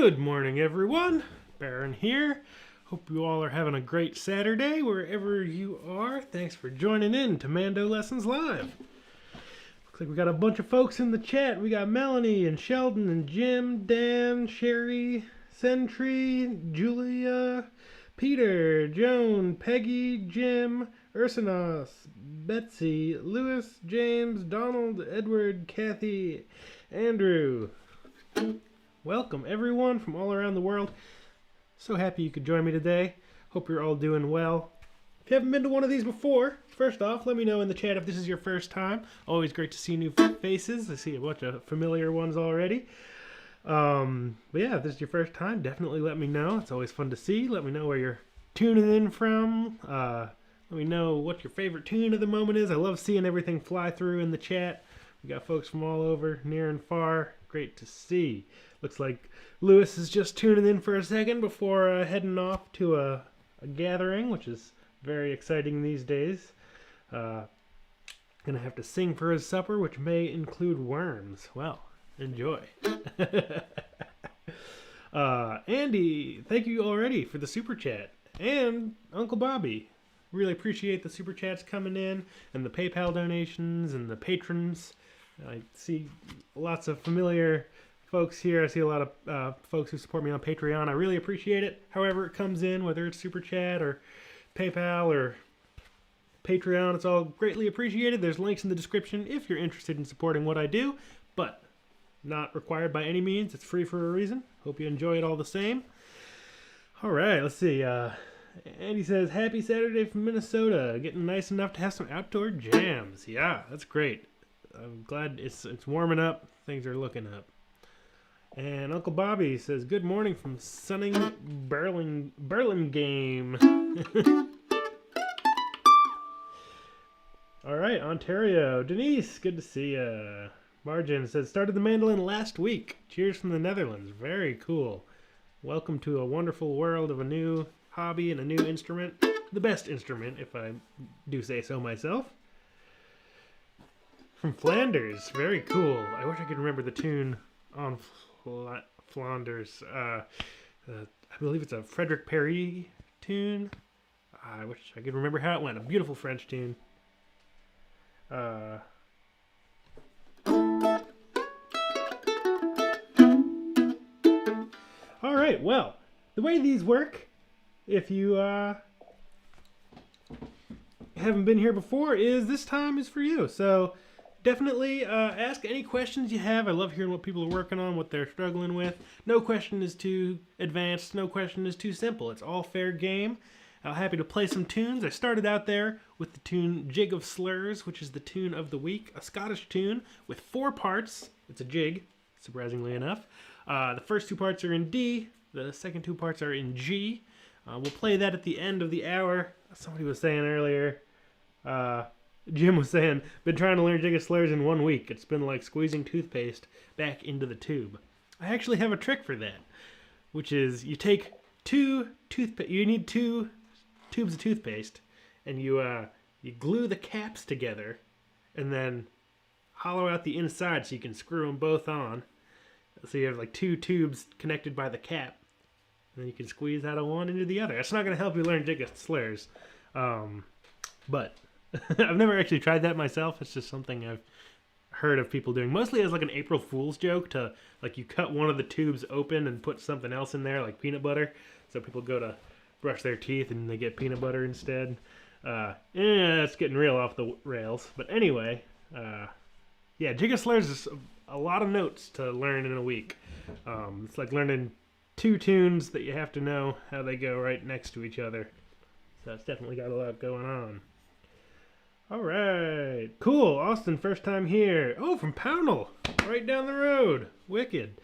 Good morning, everyone. Baron here. Hope you all are having a great Saturday wherever you are. Thanks for joining in to MandoLessons Live. Looks like we got a bunch of folks in the chat. We got Melanie and Sheldon and Jim, Dan, Sherry, Sentry, Julia, Peter, Joan, Peggy, Jim, Ursinos, Betsy, Lewis, James, Donald, Edward, Kathy, Andrew. Welcome everyone from all around the world. So happy you could join me today. Hope you're all doing well. If you haven't been to one of these before, first off, let me know in the chat if this is your first time. Always great to see new faces. I see a bunch of familiar ones already. But yeah, if this is your first time, definitely let me know. It's always fun to see. Let me know where you're tuning in from. Let me know what your favorite tune of the moment is. I love seeing everything fly through in the chat. We got folks from all over, near and far. Great to see. Looks like Lewis is just tuning in for a second before heading off to a gathering, which is very exciting these days. Gonna have to sing for his supper, which may include worms. Well, enjoy. Andy, thank you already for the super chat. And Uncle Bobby. Really appreciate the super chats coming in, and the PayPal donations, and the patrons. I see lots of familiar folks here. I see a lot of folks who support me on Patreon. I really appreciate it. However it comes in, whether it's Super Chat or PayPal or Patreon, it's all greatly appreciated. There's links in the description if you're interested in supporting what I do, but not required by any means. It's free for a reason. Hope you enjoy it all the same. All right, let's see. Andy says, happy Saturday from Minnesota. Getting nice enough to have some outdoor jams. Yeah, that's great. I'm glad it's warming up. Things are looking up. And Uncle Bobby says, good morning from sunny Burlingame. All right, Ontario. Denise, good to see ya. Margin says, started the mandolin last week. Cheers from the Netherlands. Very cool. Welcome to a wonderful world of a new hobby and a new instrument. The best instrument, if I do say so myself. From Flanders. Very cool. I wish I could remember the tune on Flanders. I believe it's a Frederick Perry tune. I wish I could remember how it went. A beautiful French tune. All right, well, the way these work, if you haven't been here before, is this time is for you. So definitely ask any questions you have. I love hearing what people are working on, what they're struggling with. No question is too advanced. No question is too simple. It's all fair game. I'm happy to play some tunes. I started out there with the tune Jig of Slurs, which is the tune of the week. A Scottish tune with 4 parts. It's a jig, surprisingly enough. The first 2 parts are in D. The second 2 parts are in G. We'll play that at the end of the hour. Somebody was saying earlier, Jim was saying, been trying to learn Jig of Slurs in 1 week. It's been like squeezing toothpaste back into the tube. I actually have a trick for that, which is you take you need 2 tubes of toothpaste, and you glue the caps together, and then hollow out the inside so you can screw them both on. So you have like 2 tubes connected by the cap, and then you can squeeze out of one into the other. That's not going to help you learn Jig of Slurs, but I've never actually tried that myself. It's just something I've heard of people doing, mostly as like an April Fool's joke, to like you cut one of the tubes open and put something else in there, like peanut butter. So people go to brush their teeth and they get peanut butter instead. It's getting real off the rails. But anyway, yeah, Jig of Slurs is a lot of notes to learn in a week. It's like learning 2 tunes that you have to know how they go right next to each other. So it's definitely got a lot going on. All right, cool. Austin, first time here. Oh, from Pownell, right down the road. Wicked.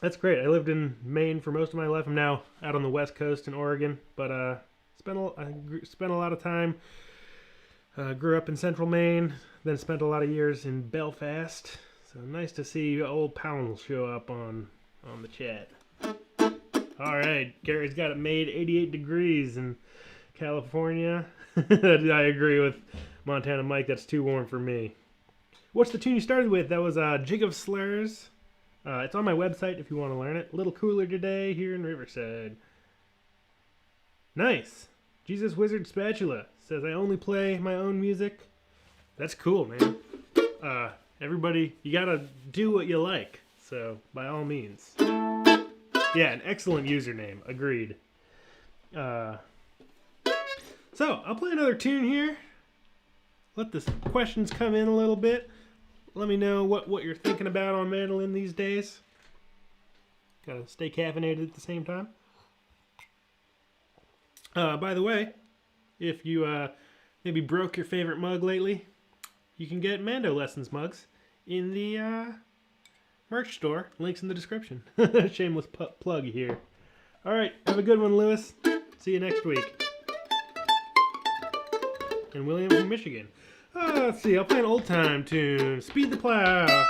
That's great. I lived in Maine for most of my life. I'm now out on the West Coast in Oregon, but I spent a lot of time. Grew up in Central Maine, then spent a lot of years in Belfast. So nice to see old Pownell show up on the chat. All right, Gary's got it made. 88 degrees in California. I agree with Montana Mike. That's too warm for me. What's the tune you started with? That was Jig of Slurs. It's on my website if you want to learn it. A little cooler today here in Riverside. Nice. Jesus Wizard Spatula says I only play my own music. That's cool, man. Everybody, you gotta do what you like. So, by all means. Yeah, an excellent username. Agreed. So, I'll play another tune here. Let the questions come in a little bit. Let me know what you're thinking about on mandolin these days. Gotta stay caffeinated at the same time. By the way, if you maybe broke your favorite mug lately, you can get MandoLessons mugs in the merch store. Links in the description. Shameless plug here. Alright, have a good one, Lewis. See you next week. And William from Michigan. Let's see, I'll play an old time tune. Speed the Plow.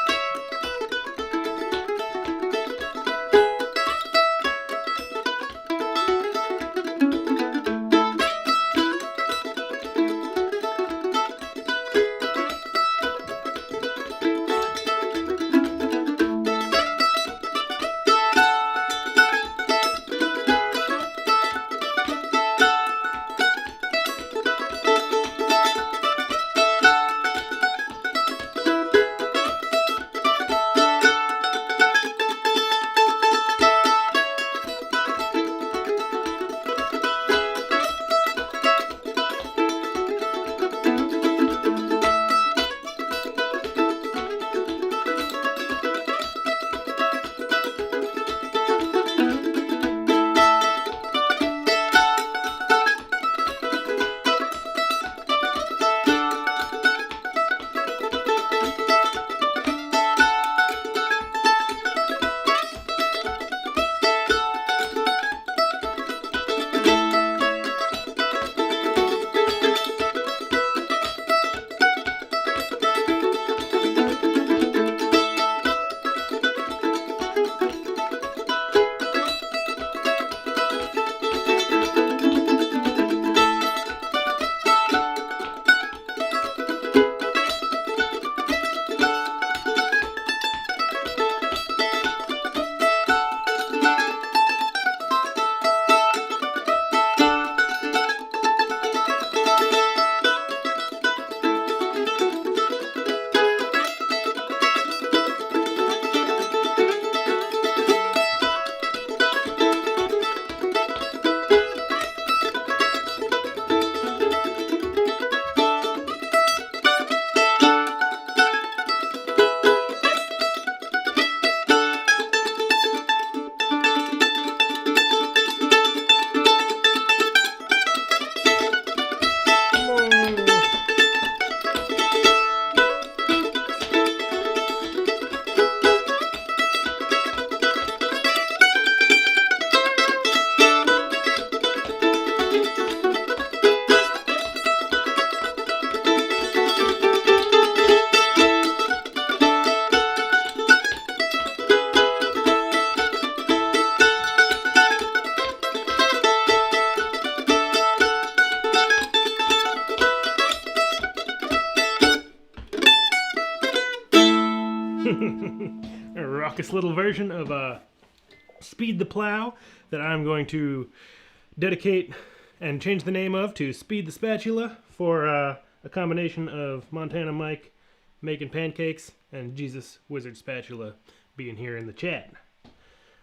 A raucous little version of Speed the Plow that I'm going to dedicate and change the name of to Speed the Spatula for a combination of Montana Mike making pancakes and Jesus Wizard Spatula being here in the chat.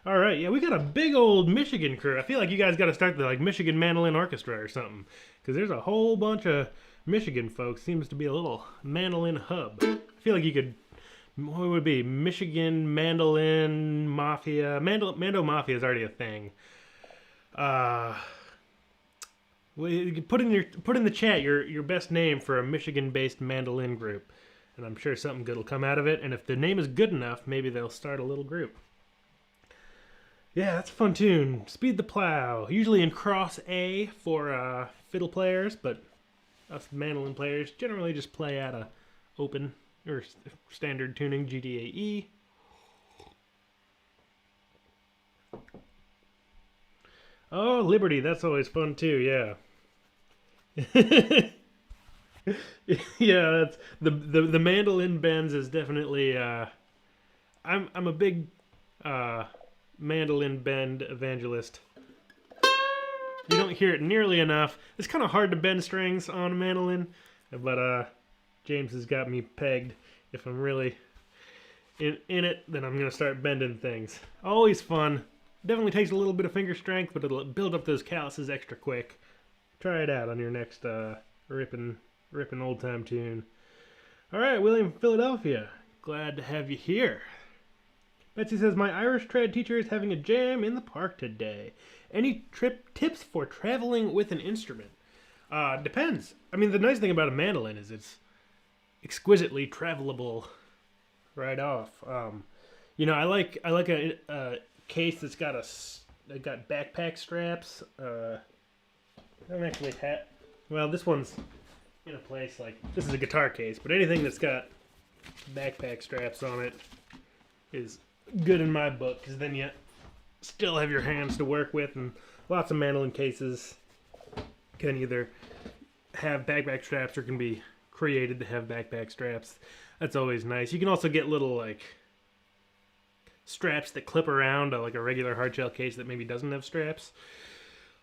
All right, yeah, we got a big old Michigan crew. I feel like you guys got to start the Michigan Mandolin Orchestra or something, because there's a whole bunch of Michigan folks. Seems to be a little mandolin hub. I feel like you could, what would it be? Michigan Mandolin Mafia. Mando Mafia is already a thing. Put in the chat your best name for a Michigan-based mandolin group, and I'm sure something good will come out of it. And if the name is good enough, maybe they'll start a little group. Yeah, that's a fun tune. Speed the Plow. Usually in cross A for fiddle players, but us mandolin players generally just play at a open or standard tuning GDAE. Oh, Liberty, that's always fun too, yeah. Yeah, that's the mandolin bends is definitely I'm a big mandolin bend evangelist. You don't hear it nearly enough. It's kind of hard to bend strings on a mandolin, but James has got me pegged. If I'm really in it, then I'm going to start bending things. Always fun. Definitely takes a little bit of finger strength, but it'll build up those calluses extra quick. Try it out on your next ripping old time tune. All right, William, Philadelphia. Glad to have you here. Betsy says, my Irish trad teacher is having a jam in the park today. Any tips for traveling with an instrument? Depends. I mean, the nice thing about a mandolin is it's exquisitely travelable right off. You know, I like a case that's got backpack straps. I don't actually have. Well, this one's in a place like this is a guitar case, but anything that's got backpack straps on it is good in my book, because then you still have your hands to work with, and lots of mandolin cases can either have backpack straps or can be created to have backpack straps. That's always nice. You can also get little like straps that clip around like a regular hardshell case that maybe doesn't have straps.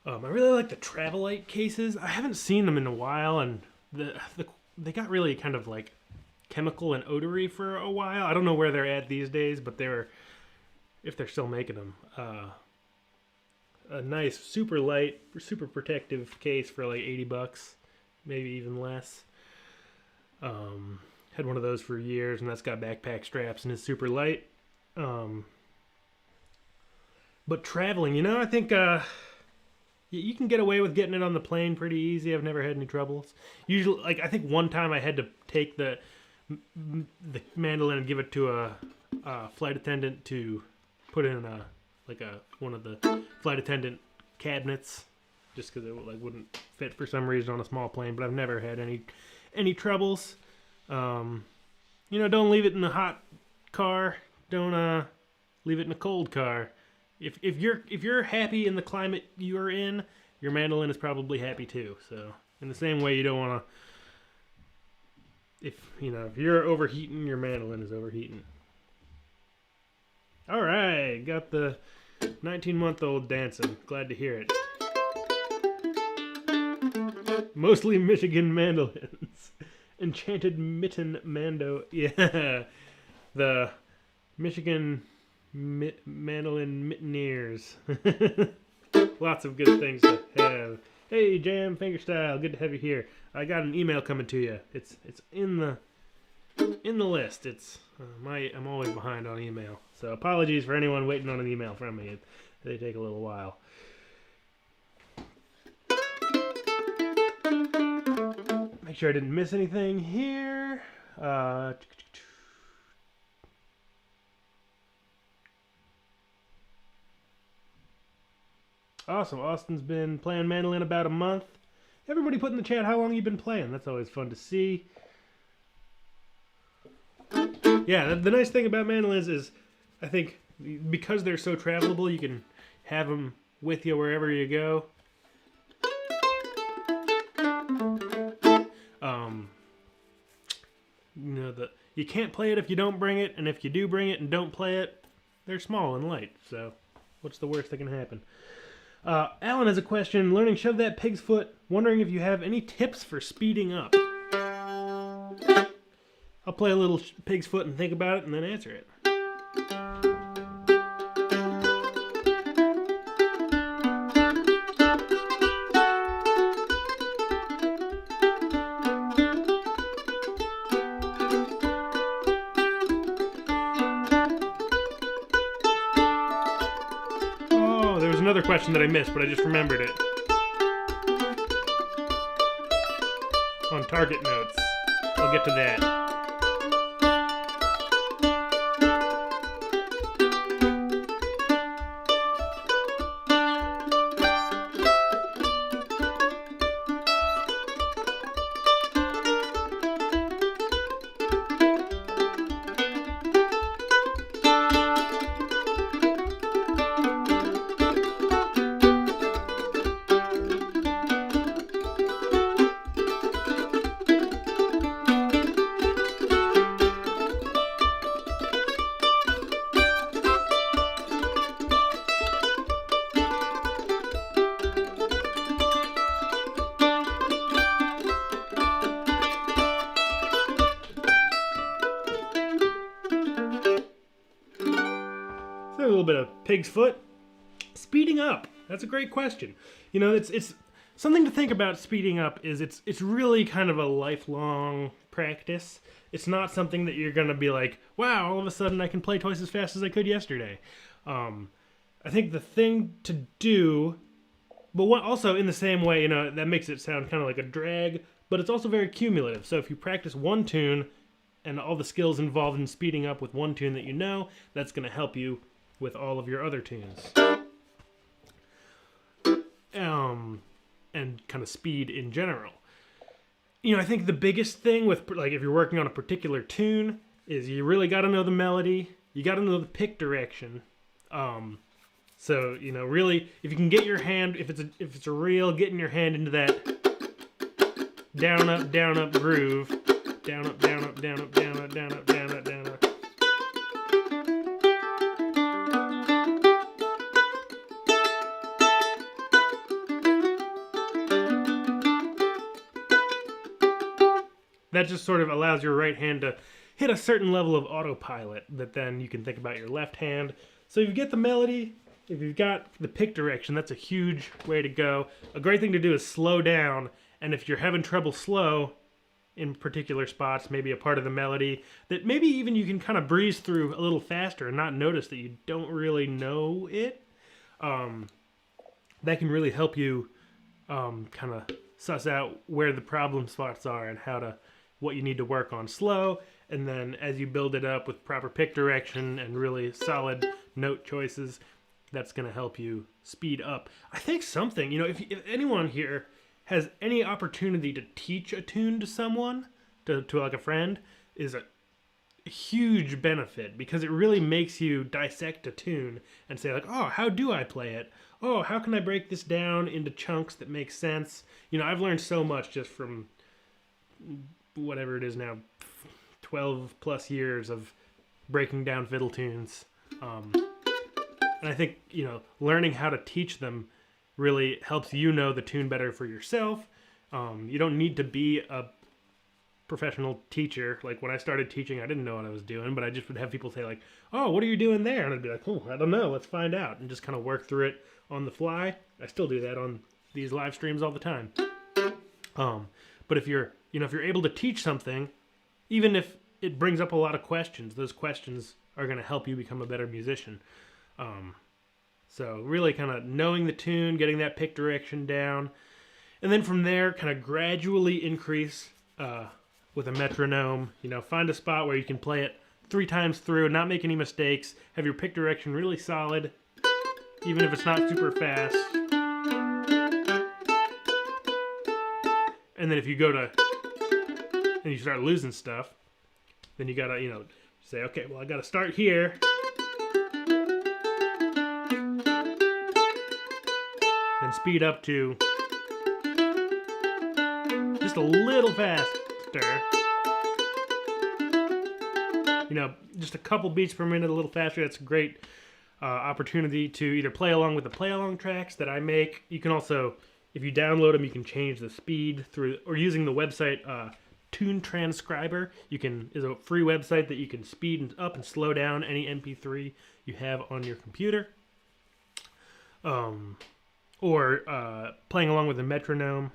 I really like the Travelite cases. I haven't seen them in a while, and they got really kind of like chemical and odory for a while. I don't know where they're at these days, but if they're still making them. A nice, super light, super protective case for like $80, maybe even less. Had one of those for years, and that's got backpack straps and is super light. But traveling, you know, I think you can get away with getting it on the plane pretty easy. I've never had any troubles. Usually, like I think one time I had to take the mandolin and give it to a flight attendant to put in one of the flight attendant cabinets, just because it wouldn't fit for some reason on a small plane. But I've never had any troubles. You know, don't leave it in a hot car. Don't leave it in a cold car. If you're happy in the climate you're in, your mandolin is probably happy too. So in the same way, you don't want to. If you're overheating, your mandolin is overheating. All right, got the 19-month-old dancing. Glad to hear it. Mostly Michigan mandolins. Enchanted Mitten Mando. Yeah, the Michigan mandolin mitteneers. Lots of good things to have. Hey, Jam Fingerstyle, good to have you here. I got an email coming to you. It's in the list. It's I'm always behind on email, so apologies for anyone waiting on an email from me. They take a little while. Make sure I didn't miss anything here. Awesome. Austin's been playing mandolin about a month. Everybody put in the chat how long you've been playing. That's always fun to see. Yeah, the nice thing about mandolins is, I think, because they're so travelable, you can have them with you wherever you go. You can't play it if you don't bring it, and if you do bring it and don't play it, they're small and light. So, what's the worst that can happen? Alan has a question. Learning Shove That Pig's Foot. Wondering if you have any tips for speeding up. I'll play a little Pig's Foot and think about it and then answer it. Oh, there was another question that I missed, but I just remembered it. On target notes. I'll get to that. a little bit of pig's foot. Speeding up. That's a great question. You know, it's something to think about. Speeding up is it's really kind of a lifelong practice. It's not something that you're gonna be like, wow, all of a sudden I can play twice as fast as I could yesterday. I think the thing to do, but also in the same way, you know, that makes it sound kind of like a drag, but it's also very cumulative. So if you practice one tune and all the skills involved in speeding up with one tune that you know, that's going to help you with all of your other tunes. And kind of speed in general. You know, I think the biggest thing with, like, if you're working on a particular tune is you really got to know the melody, you got to know the pick direction. So, you know, really, if you can get your hand, if it's a reel, getting your hand into that down up groove, down up, down up, down up, down up, down up, down up, down up. That just sort of allows your right hand to hit a certain level of autopilot that then you can think about your left hand. So if you get the melody, if you've got the pick direction, that's a huge way to go. A great thing to do is slow down, and if you're having trouble slow in particular spots, maybe a part of the melody, that maybe even you can kind of breeze through a little faster and not notice that you don't really know it, that can really help you kind of suss out where the problem spots are and what you need to work on slow, and then as you build it up with proper pick direction and really solid note choices, that's going to help you speed up. I think something, you know, if anyone here has any opportunity to teach a tune to someone, to like a friend, is a huge benefit, because it really makes you dissect a tune and say like, oh, how do I play it? Oh, how can I break this down into chunks that make sense? You know, I've learned so much just from whatever it is now, 12 plus years of breaking down fiddle tunes. And I think, you know, learning how to teach them really helps you know the tune better for yourself. You don't need to be a professional teacher. Like when I started teaching, I didn't know what I was doing, but I just would have people say like, oh, what are you doing there? And I'd be like, oh, I don't know, let's find out. And just kind of work through it on the fly. I still do that on these live streams all the time. But if you're able to teach something, even if it brings up a lot of questions, those questions are going to help you become a better musician. So really kind of knowing the tune, getting that pick direction down, and then from there kind of gradually increase with a metronome. You know, find a spot where you can play it 3 times through, not make any mistakes, have your pick direction really solid, even if it's not super fast. And then if you go to, and you start losing stuff, then you gotta, you know, say, okay, well I gotta start here. Then speed up to just a little faster. You know, just a couple beats per minute, a little faster. That's a great opportunity to either play along with the play-along tracks that I make. You can also, if you download them, you can change the speed through, or using the website Tune Transcriber. Is a free website that you can speed up and slow down any MP3 you have on your computer. Or playing along with a metronome.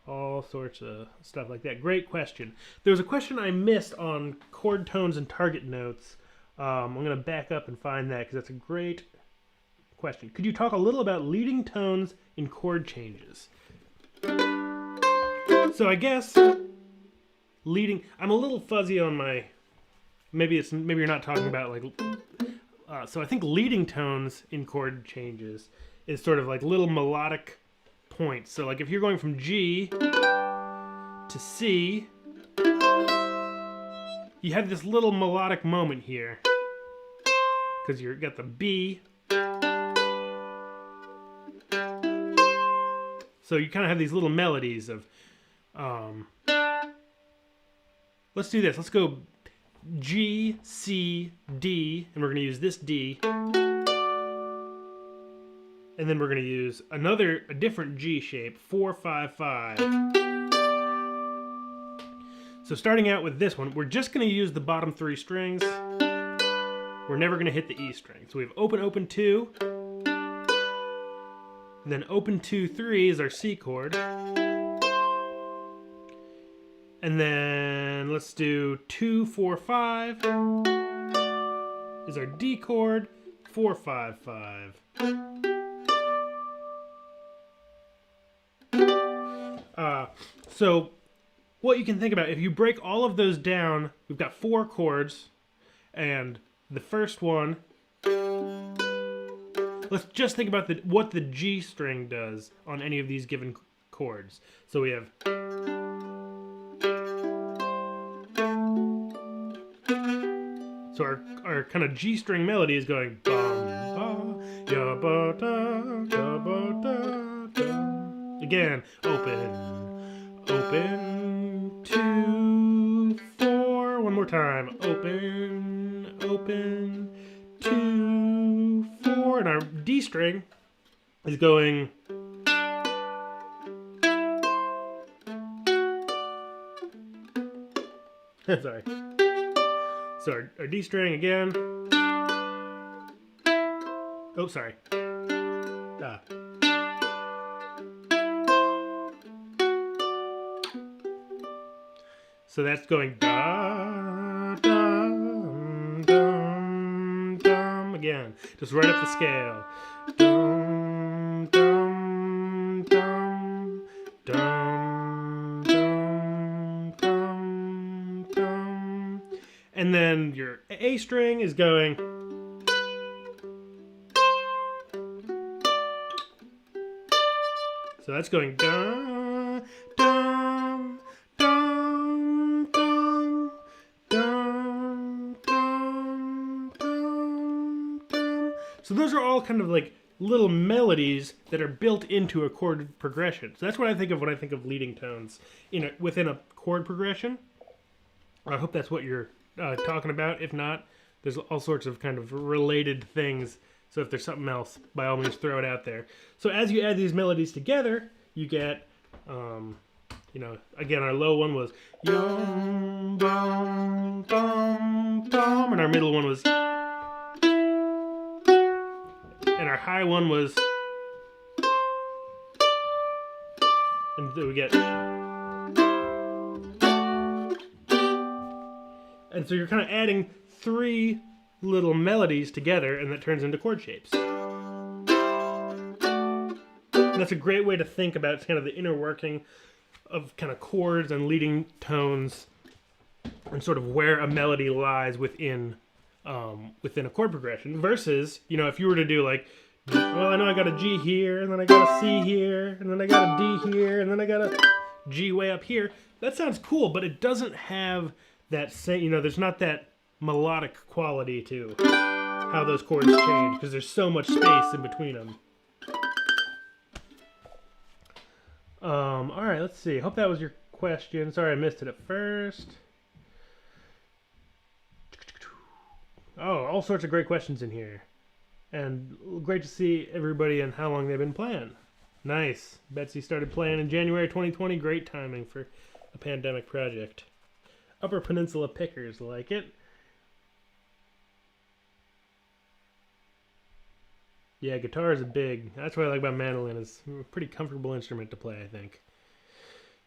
All sorts of stuff like that. Great question. There was a question I missed on chord tones and target notes. I'm going to back up and find that because that's a great question. Could you talk a little about leading tones in chord changes? So I guess leading, I'm a little fuzzy on my, maybe you're not talking about like, so I think leading tones in chord changes is sort of like little melodic points. So like if you're going from G to C, you have this little melodic moment here because you've got the B. So you kind of have these little melodies of, let's do this. Let's go G, C, D, and we're going to use this D. And then we're going to use a different G shape, 4, 5, 5. So starting out with this one, we're just going to use the bottom 3 strings. We're we're never going to hit the E string. So we have open, open, 2. And then open, 2, 3 is our C chord. And then let's do 2, 4, 5 is our D chord, 4, 5, 5. So what you can think about, if you break all of those down, we've got 4 chords, and the first one, let's just think about what the G string does on any of these given chords. So we have, so our kind of G string melody is going bum ba ya ba da ya ba da da. Again, open, open, 2, 4. One more time, open, open, 2, 4. And our D string is going sorry. So our D string again. Oh, sorry. So that's going da, dum, dum, dum, again. Just right up the scale. Dum, dum, dum, dum, dum, dum, dum. And then your A string is going. So that's going da, dum, dum, dum, dum, dum, dum, dum. So those are all kind of like little melodies that are built into a chord progression. So that's what I think of when I think of leading tones within a chord progression. I hope that's what you're talking about. If not, there's all sorts of kind of related things. So if there's something else, by all means, throw it out there. So as you add these melodies together, you get, again, our low one was yum, bum, bum, bum, and our middle one was, and our high one was, and then we get, and so you're kind of adding 3 little melodies together, and that turns into chord shapes. And that's a great way to think about kind of the inner working of kind of chords and leading tones, and sort of where a melody lies within a chord progression. Versus, if you were to do like, well, I know I got a G here, and then I got a C here, and then I got a D here, and then I got a G way up here. That sounds cool, but it doesn't have that same, there's not that melodic quality to how those chords change, because there's so much space in between them. All right, let's see. Hope that was your question. Sorry I missed it at first. Oh, all sorts of great questions in here. And great to see everybody and how long they've been playing. Nice. Betsy started playing in January 2020. Great timing for a pandemic project. Upper Peninsula Pickers like it. Yeah, guitar is that's what I like about mandolin. It's a pretty comfortable instrument to play, I think.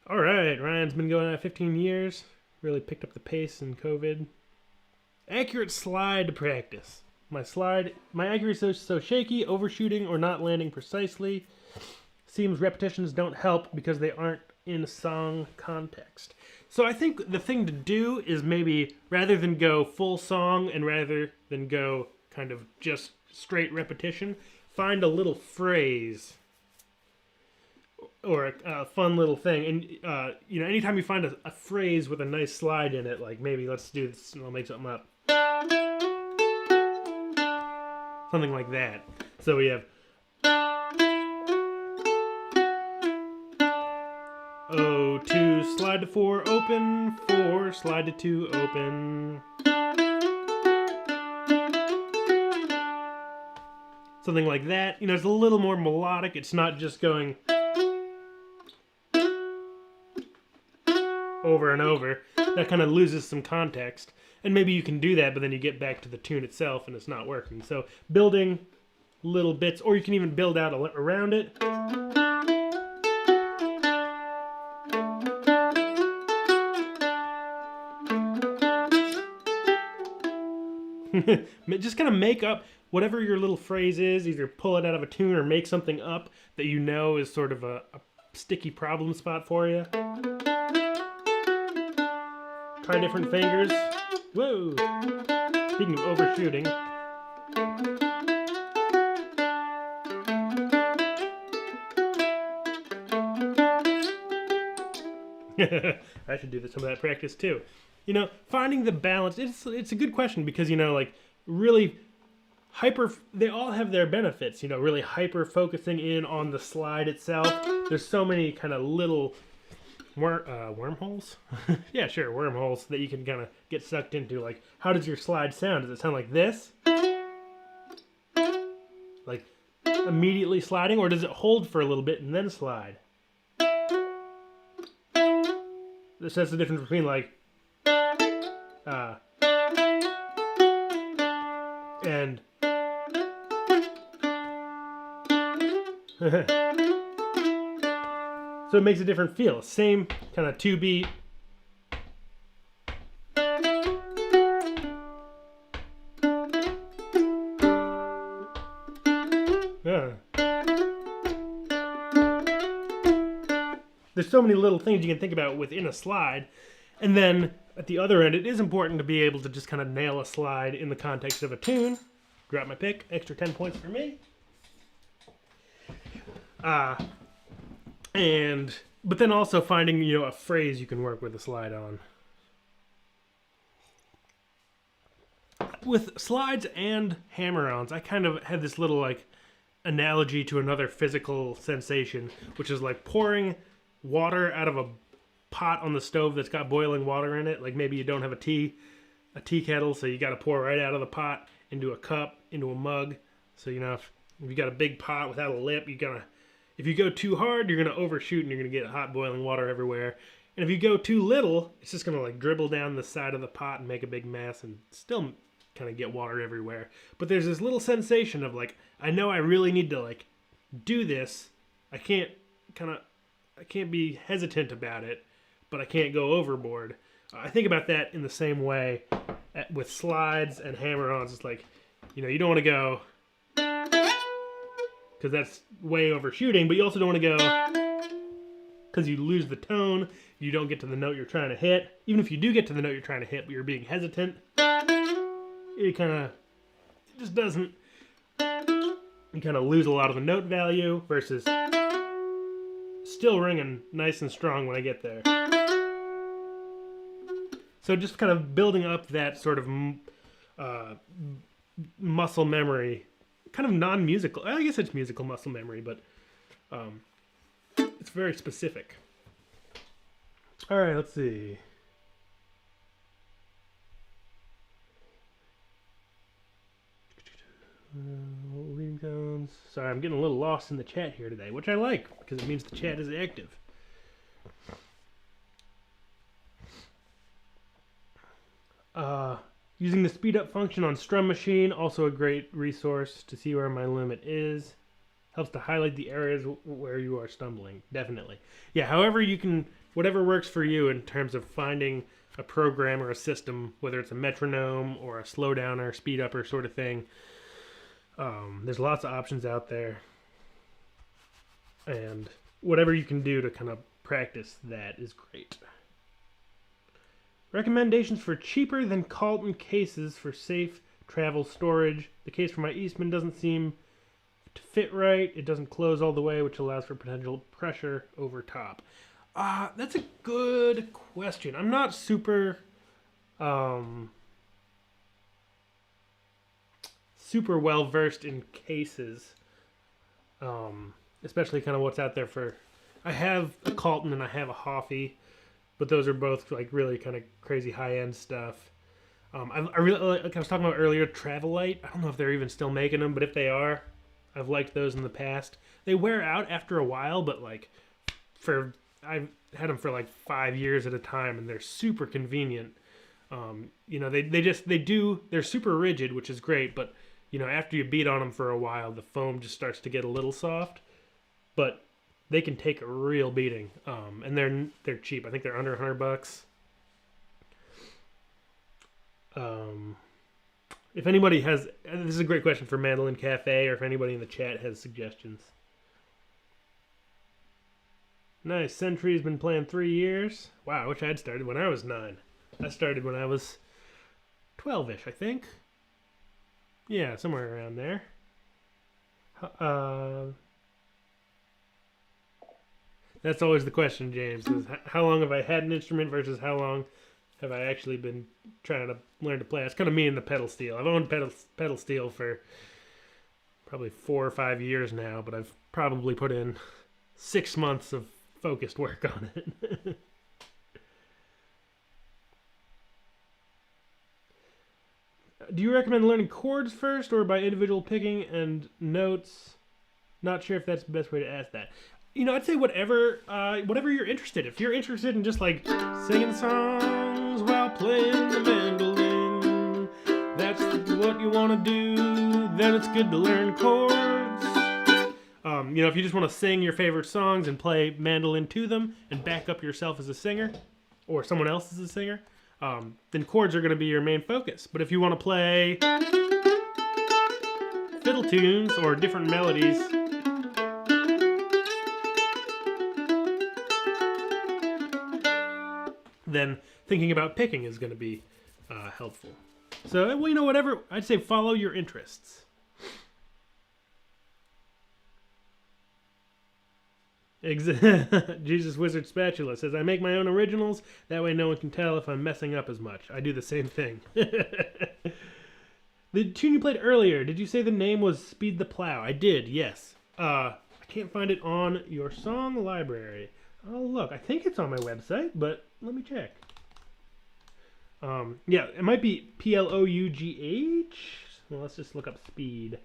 All right, Ryan's been going at 15 years. Really picked up the pace in COVID. Accurate slide practice. My accuracy is so shaky, overshooting or not landing precisely. Seems repetitions don't help because they aren't in song context. So I think the thing to do is maybe, rather than go full song and rather than go kind of just straight repetition, find a little phrase or a fun little thing. And, anytime you find a phrase with a nice slide in it, like maybe let's do this and I'll make something up. Something like that. So we have O2, slide to 4, open, 4, slide to 2, open. Something like that. It's a little more melodic. It's not just going over and over. that kind of loses some context. And maybe you can do that, but then you get back to the tune itself and it's not working. So building little bits, or you can even build out around it. Just kind of make up whatever your little phrase is, either pull it out of a tune or make something up that you know is sort of a sticky problem spot for you. Try different fingers. Whoa! Speaking of overshooting. I should do some of that practice too. You know, finding the balance, it's a good question because, you know, like really they all have their benefits, you know, really hyper focusing in on the slide itself. There's so many kind of little wormholes? Yeah, sure, wormholes that you can kind of get sucked into. Like, how does your slide sound? Does it sound like this? Like, immediately sliding, or does it hold for a little bit and then slide? That's the difference between, like, and so it makes a different feel. Same kind of 2-beat. There's so many little things you can think about within a slide. And then at the other end, it is important to be able to just kind of nail a slide in the context of a tune. Drop my pick, extra 10 points for me. But then also finding, you know, a phrase you can work with a slide on. With slides and hammer-ons, I kind of had this little, like, analogy to another physical sensation, which is like pouring water out of a pot on the stove that's got boiling water in it. Like maybe you don't have a tea kettle, so you got to pour right out of the pot into a cup, into a mug. So, you know, if you got a big pot without a lip, if you go too hard, you're going to overshoot and you're going to get hot boiling water everywhere. And if you go too little, it's just going to like dribble down the side of the pot and make a big mess and still kind of get water everywhere. But there's this little sensation of like, I know I really need to like do this. I can't be hesitant about it, but I can't go overboard. I think about that in the same way with slides and hammer-ons. It's like, you know, you don't want to go because that's way overshooting, but you also don't want to go because you lose the tone. You don't get to the note you're trying to hit. Even if you do get to the note you're trying to hit, but you're being hesitant, it just doesn't. You kind of lose a lot of the note value versus still ringing nice and strong when I get there. So just kind of building up that sort of muscle memory, kind of non-musical. I guess it's musical muscle memory, but it's very specific. All right, let's see. Leading tones. Sorry, I'm getting a little lost in the chat here today, which I like because it means the chat is active. Using the speed up function on Strum Machine, also a great resource to see where my limit is. Helps to highlight the areas where you are stumbling, definitely. Yeah, however you can, whatever works for you in terms of finding a program or a system, whether it's a metronome or a slowdowner, speed upper sort of thing. There's lots of options out there. And whatever you can do to kind of practice that is great. Recommendations for cheaper than Calton cases for safe travel storage. The case for my Eastman doesn't seem to fit right. It doesn't close all the way, which allows for potential pressure over top. That's a good question. I'm not super super well versed in cases, especially kind of what's out there for. I have a Calton and I have a Hoffy, but those are both like really kind of crazy high end stuff. I really, like I was talking about earlier, Travelite. I don't know if they're even still making them, but if they are, I've liked those in the past. They wear out after a while, but like for I've had them for like 5 years at a time, and they're super convenient. You know, they're super rigid, which is great, but you know, after you beat on them for a while, the foam just starts to get a little soft. But they can take a real beating, and they're cheap. I think they're under $100. If anybody has, this is a great question for Mandolin Cafe, or if anybody in the chat has suggestions. Nice. Sentry's been playing 3 years. Wow, I wish I had started when I was 9. I started when I was 12-ish, I think. Yeah, somewhere around there. That's always the question, James, is how long have I had an instrument versus how long have I actually been trying to learn to play? It's kind of me and the pedal steel. I've owned pedal steel for probably 4 or 5 years now, but I've probably put in 6 months of focused work on it. Do you recommend learning chords first or by individual picking and notes? Not sure if that's the best way to ask that. You know, I'd say whatever you're interested in. If you're interested in just like singing songs while playing the mandolin, that's what you want to do, then it's good to learn chords. You know, if you just want to sing your favorite songs and play mandolin to them and back up yourself as a singer, or someone else as a singer, then chords are going to be your main focus. But if you want to play fiddle tunes or different melodies, then thinking about picking is going to be helpful. So, well, you know, whatever, I'd say follow your interests. Jesus Wizard Spatula says, I make my own originals. That way no one can tell if I'm messing up as much. I do the same thing. The tune you played earlier, did you say the name was Speed the Plow? I did, yes. I can't find it on your song library. Oh, look, I think it's on my website, but let me check. Yeah, it might be P-L-O-U-G-H. Well, let's just look up Speed.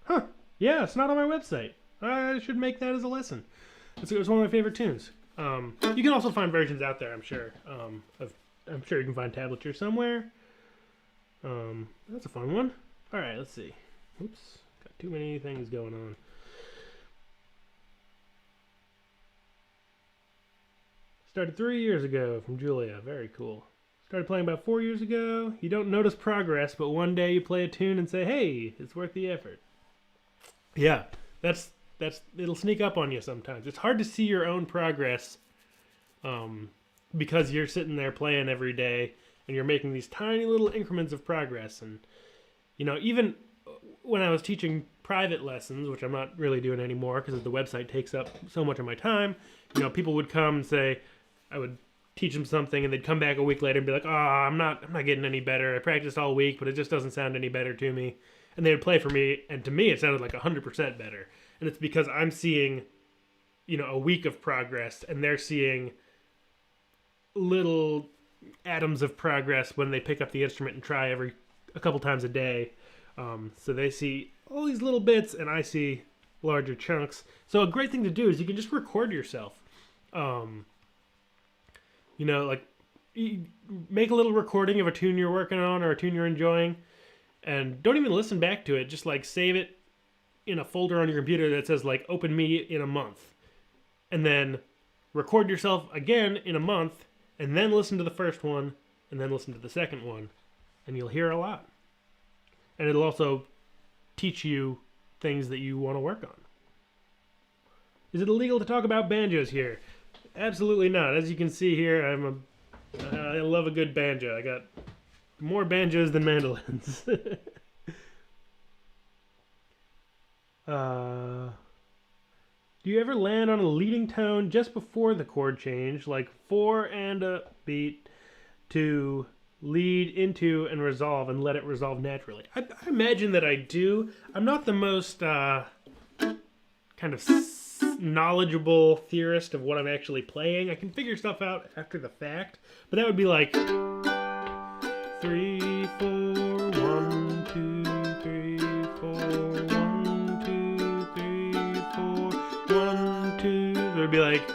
Huh. Yeah, it's not on my website. I should make that as a lesson. It was one of my favorite tunes. You can also find versions out there, I'm sure. I'm sure you can find tablature somewhere. That's a fun one. All right, let's see. Oops, got too many things going on. Started 3 years ago from Julia. Very cool. Started playing about 4 years ago. You don't notice progress, but one day you play a tune and say, hey, it's worth the effort. Yeah, it'll sneak up on you sometimes. It's hard to see your own progress because you're sitting there playing every day and you're making these tiny little increments of progress. And, you know, even when I was teaching private lessons, which I'm not really doing anymore because the website takes up so much of my time, you know, people would come and say, I would teach them something and they'd come back a week later and be like, oh, I'm not getting any better. I practiced all week, but it just doesn't sound any better to me. And they would play for me, and to me it sounded like 100% better. And it's because I'm seeing, you know, a week of progress, and they're seeing little atoms of progress when they pick up the instrument and try a couple times a day. So they see all these little bits, and I see larger chunks. So a great thing to do is you can just record yourself. You know, like, make a little recording of a tune you're working on or a tune you're enjoying, and don't even listen back to it. Just like save it in a folder on your computer that says like open me in a month, and then record yourself again in a month, and then listen to the first one, and then listen to the second one, and you'll hear a lot. And it'll also teach you things that you want to work on. Is it illegal to talk about banjos here? Absolutely not. As you can see here, I love a good banjo. I got more banjos than mandolins. Do you ever land on a leading tone just before the chord change, like 4 and a beat, to lead into and resolve and let it resolve naturally? I imagine that I do. I'm not the most kind of knowledgeable theorist of what I'm actually playing. I can figure stuff out after the fact, but that would be like 3, 4, 1, 2, 3, 4, 1, 2, 3, 4, 1, would be like,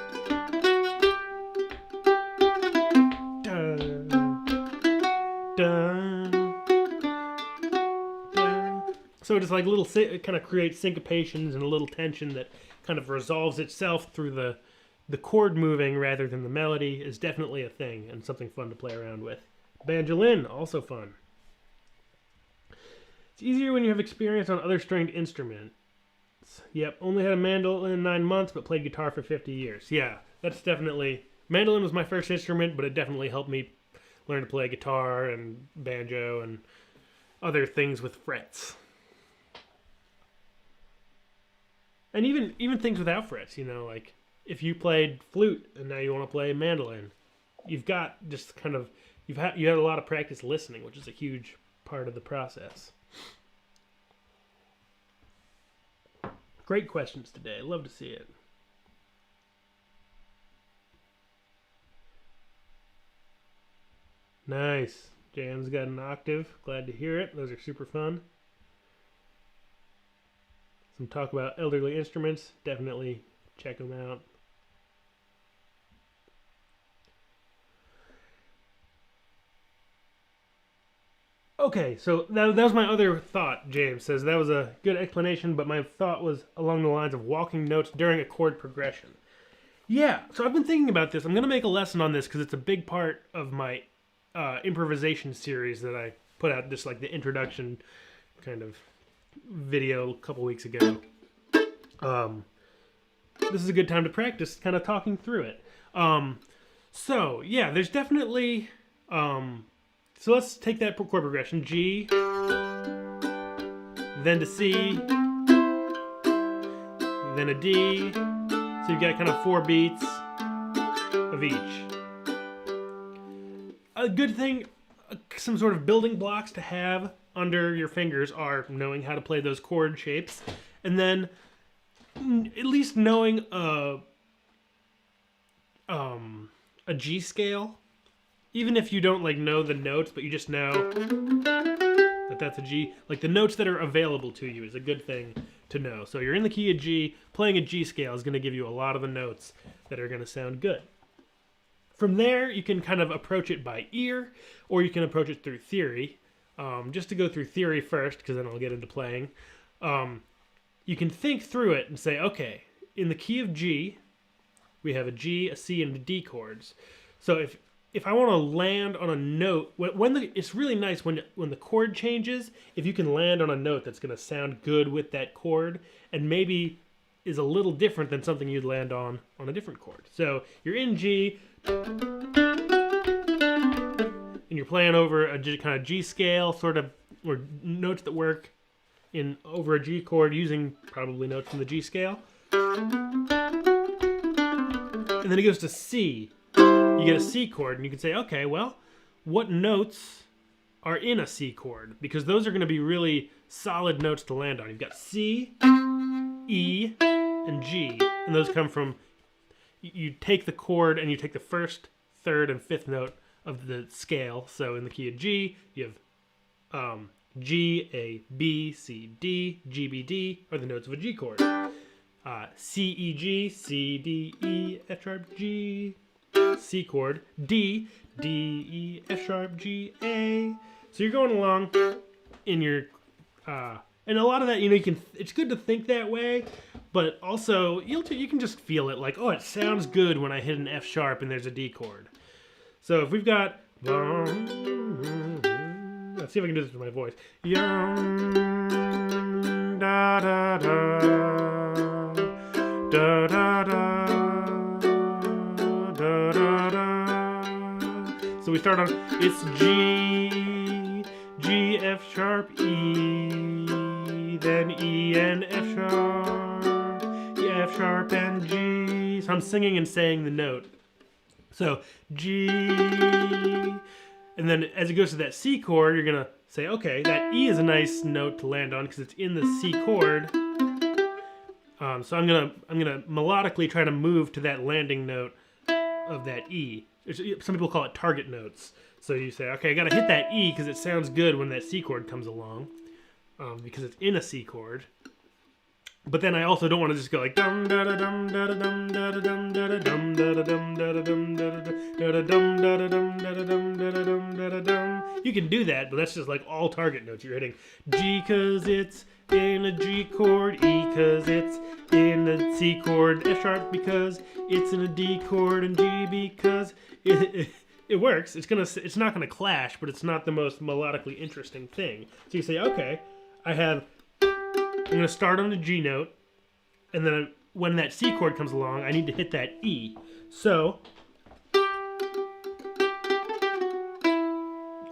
dun, dun, dun. So just like little, it kind of creates syncopations and a little tension that kind of resolves itself through the chord moving rather than the melody is definitely a thing and something fun to play around with. Banjolin, also fun. It's easier when you have experience on other stringed instruments. Yep, only had a mandolin 9 months, but played guitar for 50 years. Yeah, that's definitely... Mandolin was my first instrument, but it definitely helped me learn to play guitar and banjo and other things with frets. And even things without frets, you know, like if you played flute and now you want to play mandolin, you've got just kind of... You had a lot of practice listening, which is a huge part of the process. Great questions today. Love to see it. Nice. Jan's got an octave. Glad to hear it. Those are super fun. Some talk about elderly instruments. Definitely check them out. Okay, so that was my other thought, James says. That was a good explanation, but my thought was along the lines of walking notes during a chord progression. Yeah, so I've been thinking about this. I'm going to make a lesson on this because it's a big part of my improvisation series that I put out, just like the introduction kind of video a couple weeks ago. This is a good time to practice kind of talking through it. So, yeah, there's definitely... So let's take that chord progression. G, then to C, then a D. So you've got kind of 4 beats of each. A good thing, some sort of building blocks to have under your fingers are knowing how to play those chord shapes, and then at least knowing a G scale. Even if you don't like know the notes, but you just know that that's a G, like the notes that are available to you is a good thing to know. So you're in the key of G, playing a G scale is going to give you a lot of the notes that are going to sound good. From there, you can kind of approach it by ear, or you can approach it through theory. Just to go through theory first, because then I'll get into playing. You can think through it and say, okay, in the key of G, we have a G, a C, and a D chords. So if I want to land on a note, it's really nice when the chord changes, if you can land on a note that's going to sound good with that chord, and maybe is a little different than something you'd land on a different chord. So you're in G, and you're playing over a kind of G scale, sort of, or notes that work over a G chord using probably notes from the G scale. And then it goes to C. You get a C chord, and you can say, okay, well, what notes are in a C chord? Because those are going to be really solid notes to land on. You've got C, E, and G. And those come from, you take the chord, and you take the first, third, and fifth note of the scale. So in the key of G, you have G, A, B, C, D, G, B, D are the notes of a G chord. C, E, G, C, D, E, F sharp, G, C chord, D, D, E, F sharp, G, A. So you're going along in your, and a lot of that, you know, it's good to think that way, but also you can just feel it like, oh, it sounds good when I hit an F sharp and there's a D chord. So if we've got, let's see if I can do this with my voice. Da da da, da da da. So we start on, it's G, G, F sharp, E, then E and F sharp, E, F sharp, and G. So I'm singing and saying the note. So G, and then as it goes to that C chord, you're gonna say, okay, that E is a nice note to land on because it's in the C chord. So I'm gonna melodically try to move to that landing note of that E. Some people call it target notes. So you say, okay, I gotta hit that E because it sounds good when that C chord comes along, because it's in a C chord. But then I also don't want to just go like dum da da dum da da dum da da dum da da dum da da dum da da dum da da dum da da dum da da dum da da dum da da dum. You can do that, but that's just like all target notes. You're hitting G cause it's in a G chord, E cause it's in a C chord, F sharp because it's in a D chord, and G because it works. It's not gonna clash, but it's not the most melodically interesting thing. So you say, okay, I'm going to start on the G note, and then when that C chord comes along, I need to hit that E. So,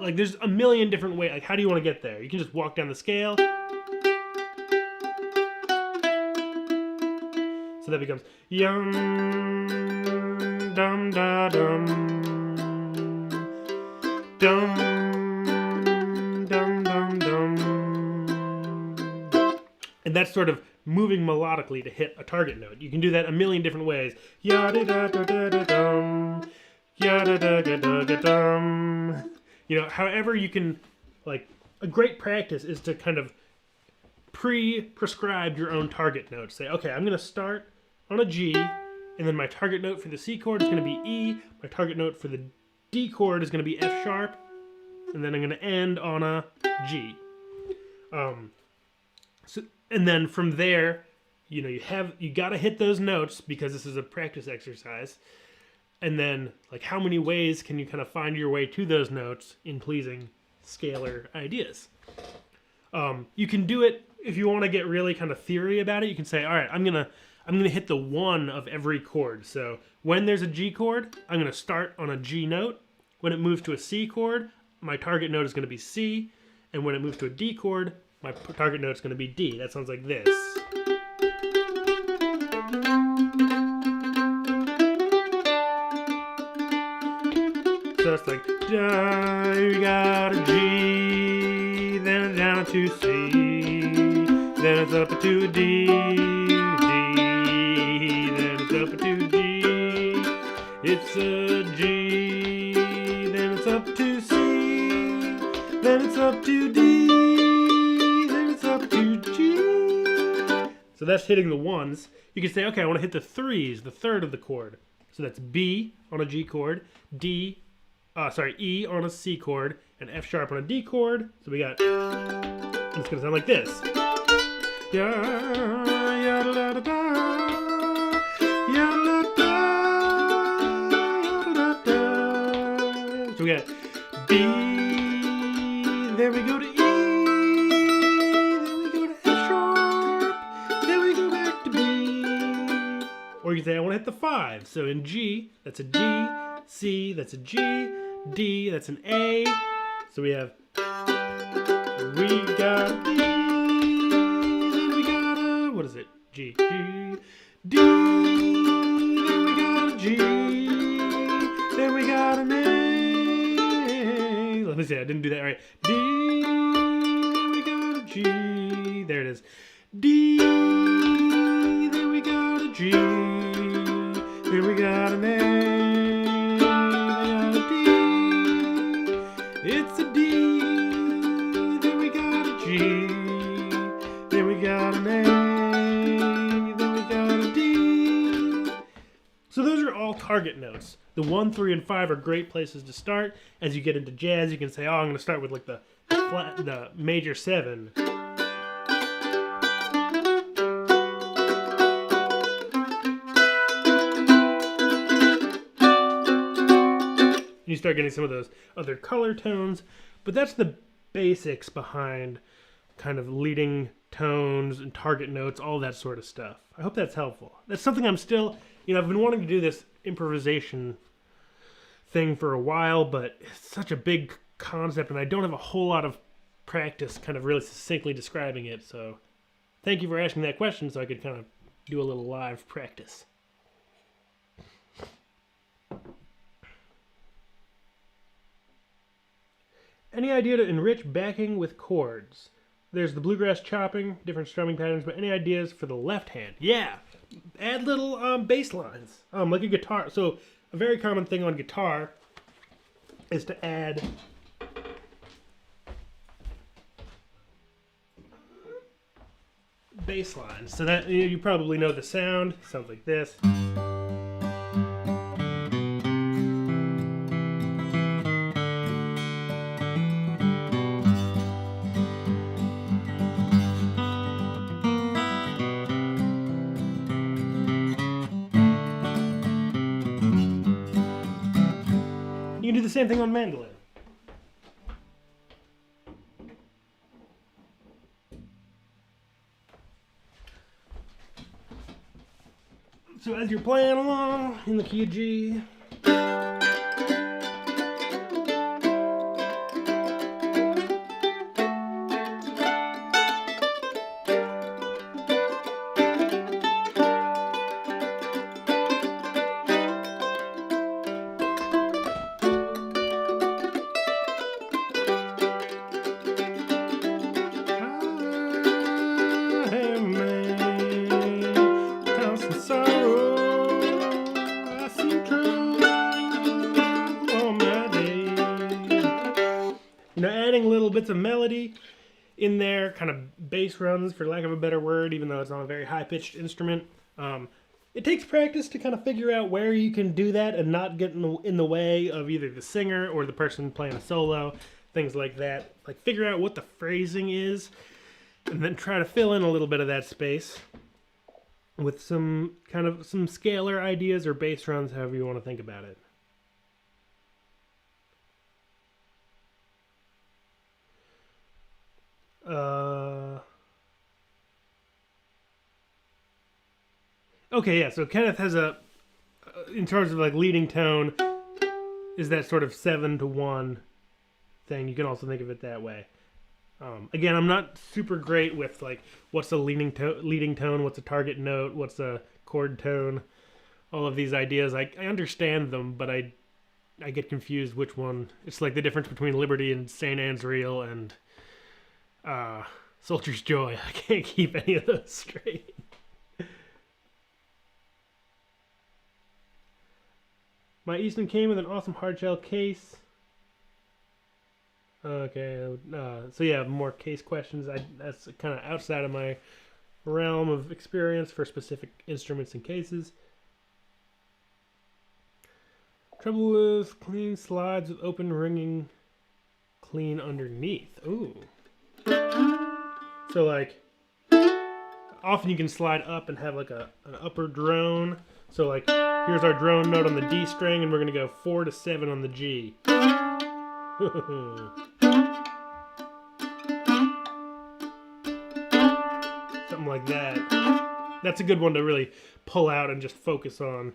like, there's a million different ways. Like, how do you want to get there? You can just walk down the scale. So that becomes yum, dum, da, dum, dum, dum, dum, dum. And that's sort of moving melodically to hit a target note. You can do that a million different ways. Yada da da da da dum, yada da da da da dum. You know, however you can, like, a great practice is to kind of prescribe your own target notes. Say, okay, I'm going to start on a G, and then my target note for the C chord is going to be E, my target note for the D chord is going to be F sharp, and then I'm going to end on a G. And then from there, you know, you got to hit those notes because this is a practice exercise. And then, like, how many ways can you kind of find your way to those notes in pleasing scalar ideas? You can do it if you want to get really kind of theory about it. You can say, all right, I'm gonna hit the one of every chord. So when there's a G chord, I'm gonna start on a G note. When it moves to a C chord, my target note is gonna be C, and when it moves to a D chord, my target note is going to be D. That sounds like this. So it's like, you got a G, then it's down to C, then it's up to D, then it's up to G, it's a G, then it's up to C, then it's up to D. So that's hitting the ones. You can say, okay, I want to hit the threes, the third of the chord. So that's B on a G chord, E on a C chord, and F sharp on a D chord. So we got, and it's going to sound like this. So we got B, then we go to E. Or you can say, I want to hit the 5. So in G, that's a D, C, that's a G, D, that's an A. So we got D, then we got a, what is it? G, G, D, then we got a G, then we got an A. Let me see, I didn't do that right. D, then we got a G, there it is. D, then we got a G. Here we got an A, we got a D, it's a D, then we got a G, then we got an A, then we got a D. So those are all target notes. The 1, 3, and 5 are great places to start. As you get into jazz, you can say, oh, I'm going to start with like the major 7. You start getting some of those other color tones, but that's the basics behind kind of leading tones and target notes, all that sort of stuff. I hope that's helpful. That's something I'm still, I've been wanting to do this improvisation thing for a while, but it's such a big concept and I don't have a whole lot of practice kind of really succinctly describing it. So thank you for asking that question so I could kind of do a little live practice. Any idea to enrich backing with chords? There's the bluegrass chopping, different strumming patterns, but any ideas for the left hand? Yeah, add little bass lines, like a guitar. So a very common thing on guitar is to add bass lines. So that you probably know the sound. Sounds like this. You can do the same thing on mandolin. So as you're playing along in the key of G, adding little bits of melody in there, kind of bass runs, for lack of a better word, even though it's not a very high-pitched instrument. It takes practice to kind of figure out where you can do that and not get in the way of either the singer or the person playing a solo, things like that. Like, figure out what the phrasing is, and then try to fill in a little bit of that space with some scalar ideas or bass runs, however you want to think about it. Okay, yeah, so Kenneth has in terms of like leading tone, is that sort of 7-to-1 thing. You can also think of it that way. Again, I'm not super great with like what's the leading tone, what's a target note, what's a chord tone, all of these ideas. I understand them, but I get confused which one. It's like the difference between Liberty and St. Anne's Reel and Soldier's Joy. I can't keep any of those straight. My Easton came with an awesome hardshell case. Okay, so yeah, more case questions. That's kind of outside of my realm of experience for specific instruments and cases. Trouble with clean slides with open ringing clean underneath. Ooh. So like, often you can slide up and have like an upper drone. So like, here's our drone note on the D string, and we're gonna go 4 to 7 on the G. Something like that. That's a good one to really pull out and just focus on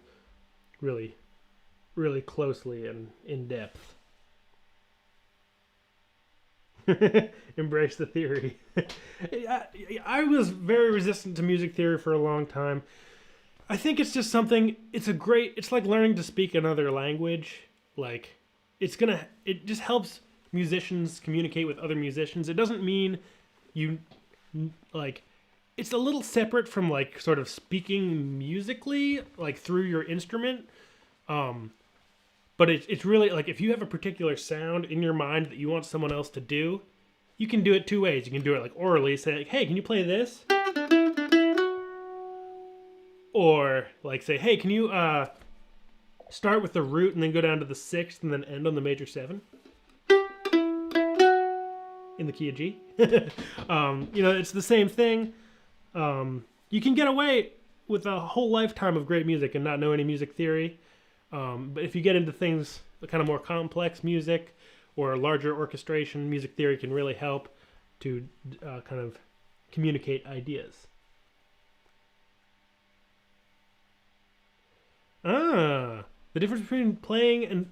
really, really closely and in depth. Embrace the theory. I was very resistant to music theory for a long time. I think it's just something, it's like learning to speak another language. Like, it just helps musicians communicate with other musicians. It doesn't mean it's a little separate from like sort of speaking musically, like through your instrument. But it's really like, if you have a particular sound in your mind that you want someone else to do, you can do it two ways. You can do it like orally, say like, hey, can you play this? Or like say, hey, can you start with the root and then go down to the 6th and then end on the major 7 in the key of G. It's the same thing. You can get away with a whole lifetime of great music and not know any music theory. But if you get into things kind of more complex music or larger orchestration, music theory can really help to kind of communicate ideas. The difference between playing and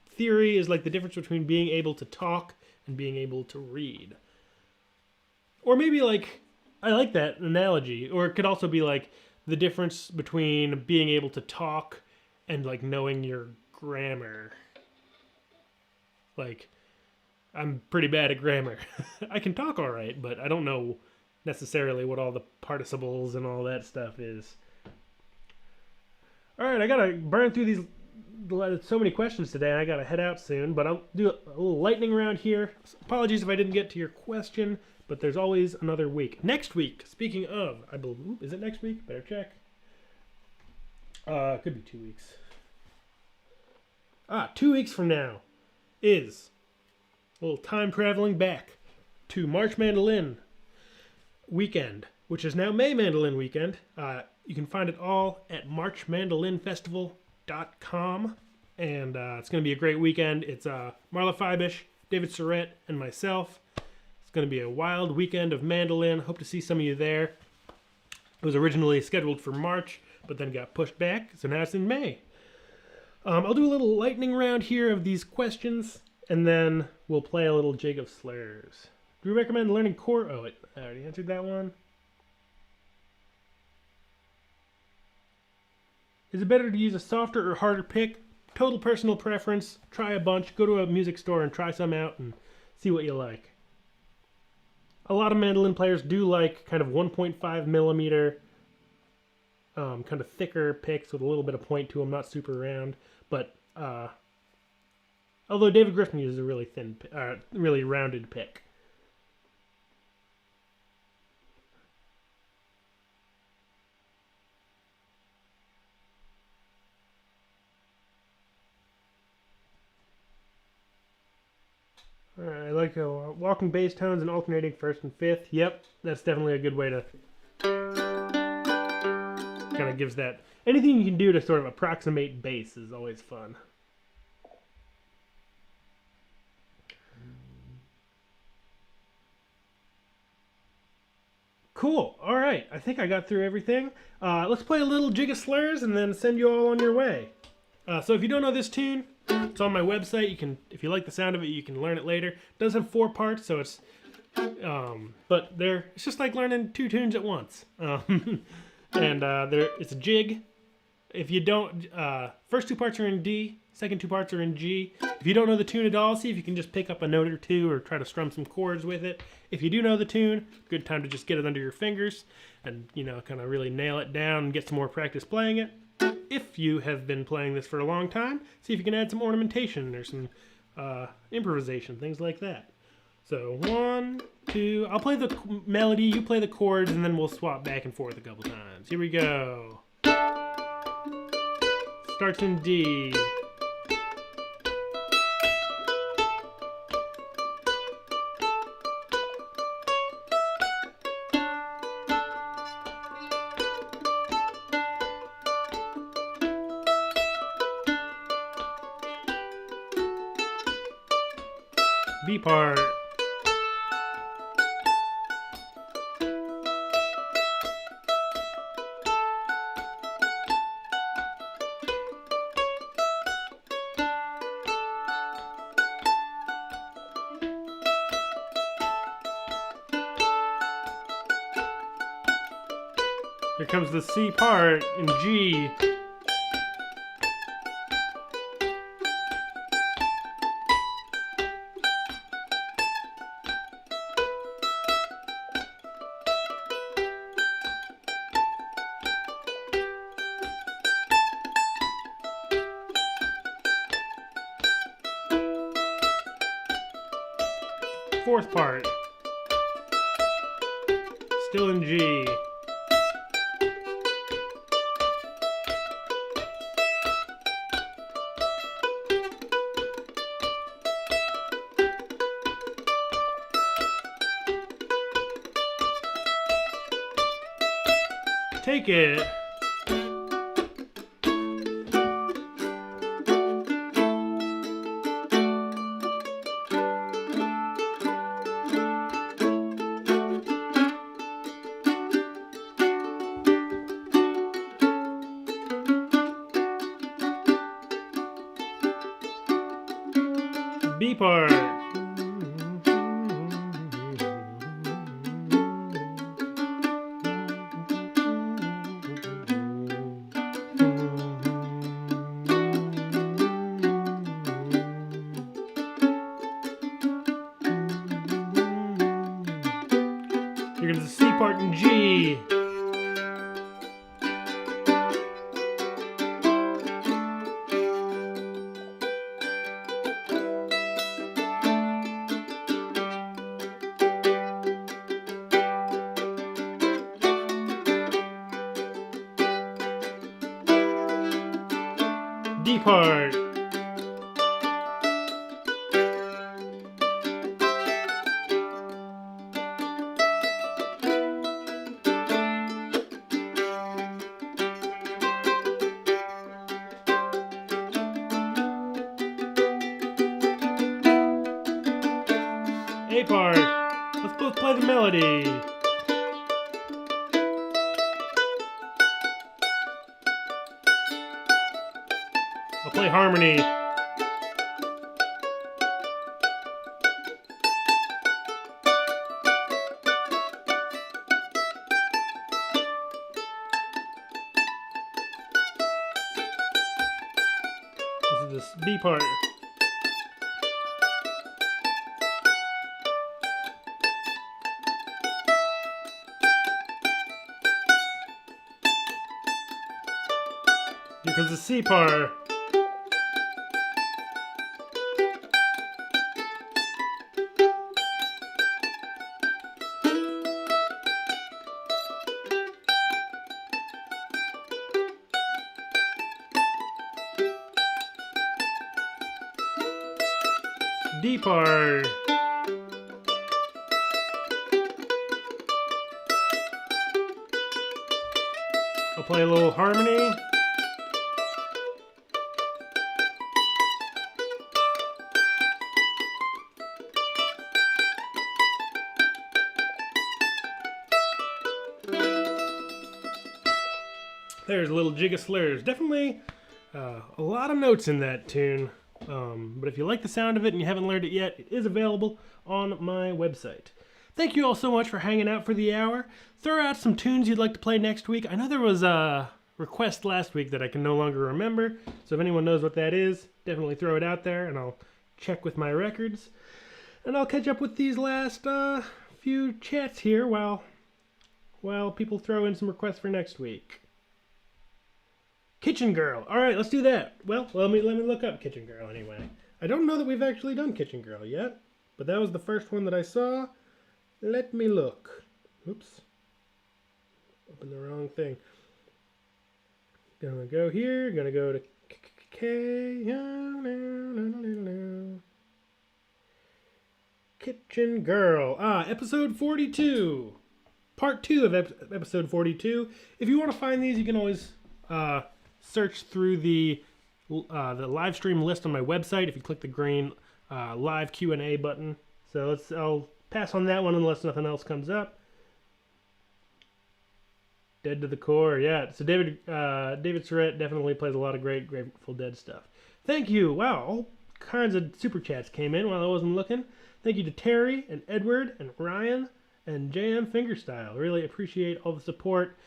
theory is like the difference between being able to talk and being able to read. Or maybe like, I like that analogy. Or it could also be like the difference between being able to talk and like knowing your grammar. Like, I'm pretty bad at grammar. I can talk all right, but I don't know necessarily what all the participles and all that stuff is. All right, I gotta burn through these. So many questions today, and I gotta head out soon. But I'll do a little lightning round here. Apologies if I didn't get to your question. but there's always another week. Next week, speaking of, I believe, is it next week? Better check. Could be 2 weeks. 2 weeks from now is a little time traveling back to March Mandolin weekend, which is now May Mandolin weekend. You can find it all at marchmandolinfestival.com, and it's going to be a great weekend. It's Marla Fibish, David Surrett, and myself. It's going to be a wild weekend of mandolin. Hope to see some of you there. It was originally scheduled for March, but then got pushed back, so now it's in May. I'll do a little lightning round here of these questions, and then we'll play a little Jig of Slurs. Do we recommend learning chord? Oh, I already answered that one. Is it better to use a softer or harder pick? Total personal preference. Try a bunch. Go to a music store and try some out and see what you like. A lot of mandolin players do like kind of 1.5 millimeter, kind of thicker picks with a little bit of point to them, not super round. But although David Griffin uses a really thin, really rounded pick. I like walking bass tones and alternating first and fifth. Yep, that's definitely a good way to kind of gives that. Anything you can do to sort of approximate bass is always fun. Cool. All right. I think I got through everything. Let's play a little Jig of Slurs and then send you all on your way. So if you don't know this tune, it's on my website. You can, if you like the sound of it, you can learn it later. It does have 4 parts, so it's, but it's just like learning 2 tunes at once. And it's a jig. If you don't, first 2 parts are in D, second 2 parts are in G. If you don't know the tune at all, see if you can just pick up a note or 2 or try to strum some chords with it. If you do know the tune, good time to just get it under your fingers and, you know, kind of really nail it down and get some more practice playing it. If you have been playing this for a long time, see if you can add some ornamentation or some improvisation, things like that. So 1, 2, I'll play the melody, you play the chords, and then we'll swap back and forth a couple times. Here we go. Starts in D. B part. Here comes the C part in G. Fourth part. Still in G. Take it. B part. Here comes the C part in G. D part. A part. Let's both play the melody. I'll play harmony. This is the B part. Here comes the C part. D part. I'll play a little harmony. There's a little Jig of Slurs. Definitely a lot of notes in that tune. But if you like the sound of it and you haven't learned it yet, it is available on my website. Thank you all so much for hanging out for the hour. Throw out some tunes you'd like to play next week. I know there was a request last week that I can no longer remember, so if anyone knows what that is, definitely throw it out there and I'll check with my records. And I'll catch up with these last few chats here while people throw in some requests for next week. Kitchen Girl. All right, let's do that. Well, let me look up Kitchen Girl anyway. I don't know that we've actually done Kitchen Girl yet, but that was the first one that I saw. Let me look. Oops. Open the wrong thing. Gonna go here. Gonna go to Kitchen Girl. Episode 42. Part 2 of episode 42. If you want to find these, you can always search through the live stream list on my website if you click the green live Q&A button. So I'll pass on that one unless nothing else comes up. Dead to the Core, yeah. So David Surratt definitely plays a lot of great Grateful Dead stuff. Thank you. Wow, all kinds of super chats came in while I wasn't looking. Thank you to Terry and Edward and Ryan and JM Fingerstyle. Really appreciate all the support.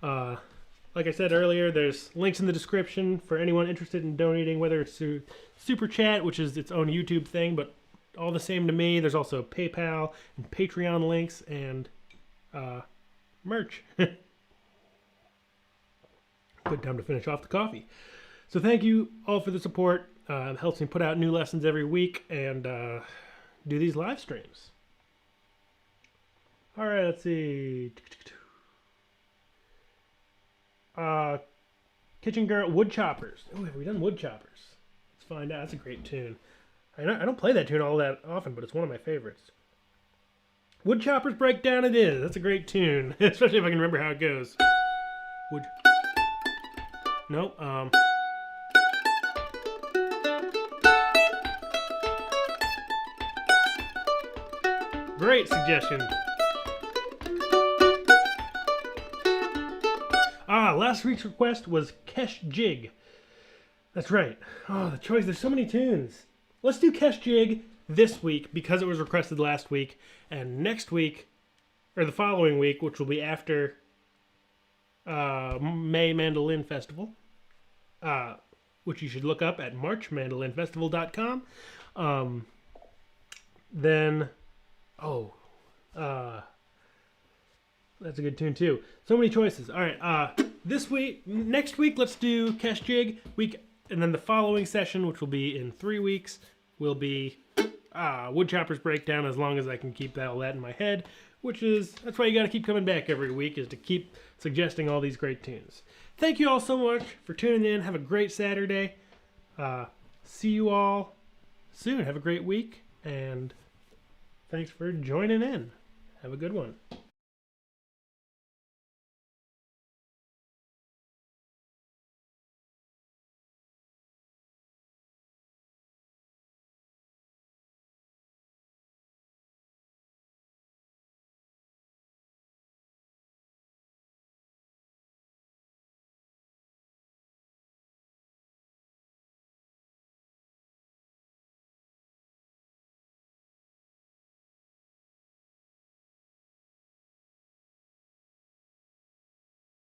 Like I said earlier, there's links in the description for anyone interested in donating, whether it's through Super Chat, which is its own YouTube thing, but all the same to me. There's also PayPal and Patreon links and merch. Good time to finish off the coffee. So thank you all for the support. It helps me put out new lessons every week and do these live streams. All right, let's see. Kitchen Girl, Wood Choppers. Oh, have we done Wood Choppers? Let's find out. That's a great tune. I don't play that tune all that often, but it's one of my favorites. Wood Choppers Breakdown it is. That's a great tune, especially if I can remember how it goes. Wood. Nope. Great suggestion. Last week's request was Kesh Jig. That's right. Oh, the choice. There's so many tunes. Let's do Kesh Jig this week because it was requested last week. And next week, or the following week, which will be after May Mandolin Festival, which you should look up at marchmandolinfestival.com. That's a good tune too. So many choices. All right. Next week, let's do Kesh Jig week, and then the following session, which will be in 3 weeks, will be Woodchopper's Breakdown. As long as I can keep all that in my head, that's why you got to keep coming back every week, is to keep suggesting all these great tunes. Thank you all so much for tuning in. Have a great Saturday. See you all soon. Have a great week, and thanks for joining in. Have a good one.